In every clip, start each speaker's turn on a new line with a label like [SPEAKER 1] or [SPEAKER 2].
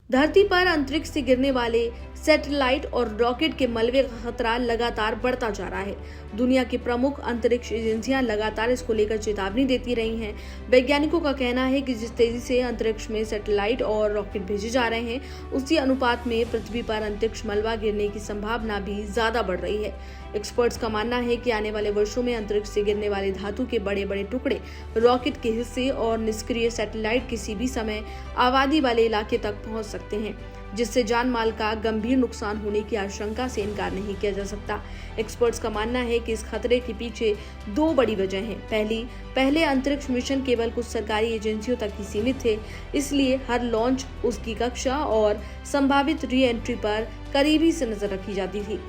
[SPEAKER 1] धरती पर अंतरिक्ष से गिरने वाले सैटेलाइट और रॉकेट के मलबे का खतरा लगातार बढ़ता जा रहा है। दुनिया की प्रमुख अंतरिक्ष एजेंसियां लगातार इसको लेकर चेतावनी देती रही हैं। वैज्ञानिकों का कहना है कि जिस तेजी से अंतरिक्ष में सैटेलाइट और रॉकेट भेजे जा रहे हैं, उसी अनुपात में पृथ्वी पर अंतरिक्ष मलबा गिरने की संभावना भी ज्यादा बढ़ रही है। एक्सपर्ट्स का मानना है कि आने वाले वर्षों में अंतरिक्ष से गिरने वाले धातु के बड़े बड़े टुकड़े, रॉकेट के हिस्से और निष्क्रिय सैटेलाइट किसी भी समय आबादी वाले इलाके तक पहुंच सकते हैं, जिससे जान माल का गंभीर नुकसान होने की आशंका से इनकार नहीं किया जा सकता। एक्सपर्ट्स का मानना है कि इस खतरे के पीछे दो बड़ी वजह हैं। पहले अंतरिक्ष मिशन केवल कुछ सरकारी एजेंसियों तक ही सीमित थे, इसलिए हर लॉन्च, उसकी कक्षा और संभावित री एंट्री पर करीबी से नजर रखी जाती थी।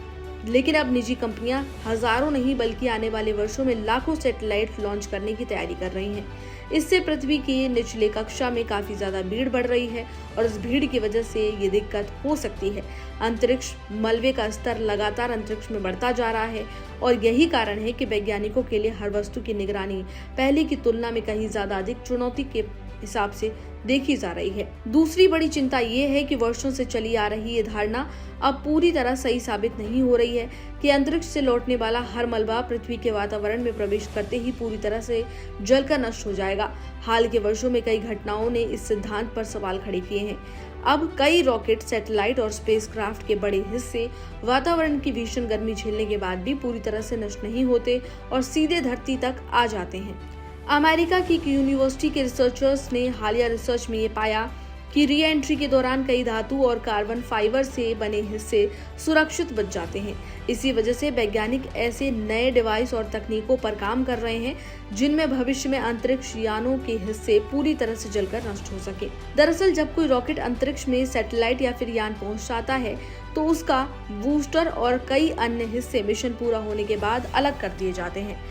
[SPEAKER 1] लेकिन अब निजी कंपनियां हजारों नहीं बल्कि आने वाले वर्षों में लाखों सैटेलाइट लॉन्च करने की तैयारी कर रही हैं। इससे पृथ्वी की निचले कक्षा में काफी ज्यादा भीड़ बढ़ रही है और इस भीड़ की वजह से ये दिक्कत हो सकती है। अंतरिक्ष मलबे का स्तर लगातार अंतरिक्ष में बढ़ता जा रहा है और यही कारण है कि वैज्ञानिकों के लिए हर वस्तु की निगरानी पहले की तुलना में कहीं ज्यादा अधिक चुनौती के हिसाब से देखी जा रही है। दूसरी बड़ी चिंता ये है कि वर्षों से चली आ रही ये धारणा अब पूरी तरह सही साबित नहीं हो रही है कि अंतरिक्ष से लौटने वाला हर मलबा पृथ्वी के वातावरण में प्रवेश करते ही पूरी तरह से जलकर नष्ट हो जाएगा। हाल के वर्षों में कई घटनाओं ने इस सिद्धांत पर सवाल खड़े किए हैं। अब कई रॉकेट, सैटेलाइट और स्पेसक्राफ्ट के बड़े हिस्से वातावरण की भीषण गर्मी झेलने के बाद भी पूरी तरह से नष्ट नहीं होते और सीधे धरती तक आ जाते हैं। अमेरिका की एक यूनिवर्सिटी के रिसर्चर्स ने हालिया रिसर्च में ये पाया कि री एंट्री के दौरान कई धातु और कार्बन फाइबर से बने हिस्से सुरक्षित बच जाते हैं। इसी वजह से वैज्ञानिक ऐसे नए डिवाइस और तकनीकों पर काम कर रहे हैं जिनमें भविष्य में अंतरिक्ष यानों के हिस्से पूरी तरह से जलकर नष्ट हो सके। दरअसल जब कोई रॉकेट अंतरिक्ष में सैटेलाइट या फिर यान पहुंच जाता है तो उसका बूस्टर और कई अन्य हिस्से मिशन पूरा होने के बाद अलग कर दिए जाते हैं।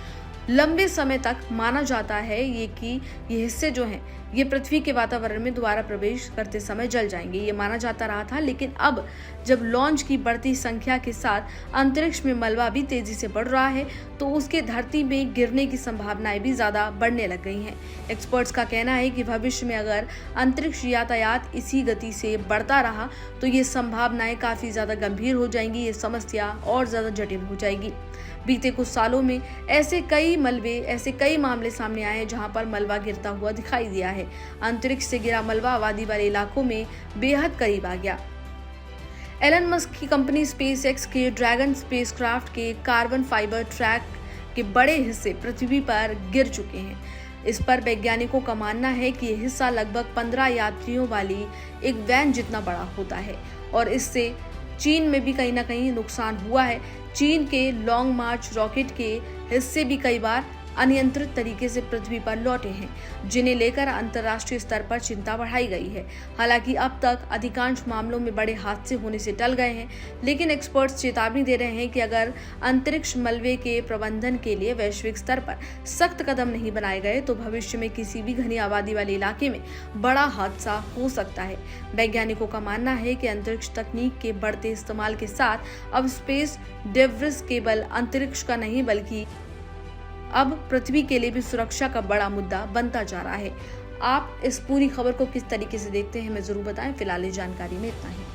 [SPEAKER 1] लंबे समय तक माना जाता है कि ये हिस्से जो हैं ये पृथ्वी के वातावरण में दोबारा प्रवेश करते समय जल जाएंगे, ये माना जाता रहा था। लेकिन अब जब लॉन्च की बढ़ती संख्या के साथ अंतरिक्ष में मलबा भी तेजी से बढ़ रहा है तो उसके धरती में गिरने की संभावनाएं भी ज्यादा बढ़ने लग गई हैं। एक्सपर्ट्स का कहना है कि भविष्य में अगर अंतरिक्ष यातायात इसी गति से बढ़ता रहा तो ये संभावनाएं काफी ज्यादा गंभीर हो जाएंगी, ये समस्या और ज्यादा जटिल हो जाएगी। बीते कुछ सालों में ऐसे कई मामले सामने आए हैं जहां पर मलबा गिरता हुआ दिखाई दिया है। अंतरिक्ष से गिरा मलबा आबादी वाले इलाकों में बेहद करीब आ गया। एलन मस्क की कंपनी स्पेसएक्स के ड्रैगन स्पेसक्राफ्ट के कार्बन फाइबर ट्रैक के बड़े हिस्से पृथ्वी पर गिर चुके हैं। इस पर वैज्ञानिकों का मानना है कि यह हिस्सा लगभग 15 यात्रियों वाली एक वैन जितना बड़ा होता है और इससे चीन में भी कहीं ना कहीं नुकसान हुआ है। चीन के लॉन्ग मार्च रॉकेट के हिस्से भी कई बार अनियंत्रित तरीके से पृथ्वी पर लौटे हैं, जिन्हें लेकर अंतर्राष्ट्रीय स्तर पर चिंता बढ़ाई गई है। हालांकि अब तक अधिकांश मामलों में बड़े हादसे होने से टल गए हैं, लेकिन एक्सपर्ट्स चेतावनी दे रहे हैं कि अगर अंतरिक्ष मलबे के प्रबंधन के लिए वैश्विक स्तर पर सख्त कदम नहीं बनाए गए तो भविष्य में किसी भी घनी आबादी वाले इलाके में बड़ा हादसा हो सकता है। वैज्ञानिकों का मानना है कि अंतरिक्ष तकनीक के बढ़ते इस्तेमाल के साथ अब स्पेस डेब्रिस केवल अंतरिक्ष का नहीं बल्कि अब पृथ्वी के लिए भी सुरक्षा का बड़ा मुद्दा बनता जा रहा है। आप इस पूरी खबर को किस तरीके से देखते हैं हमें जरूर बताएं। फिलहाल इस जानकारी में इतना ही।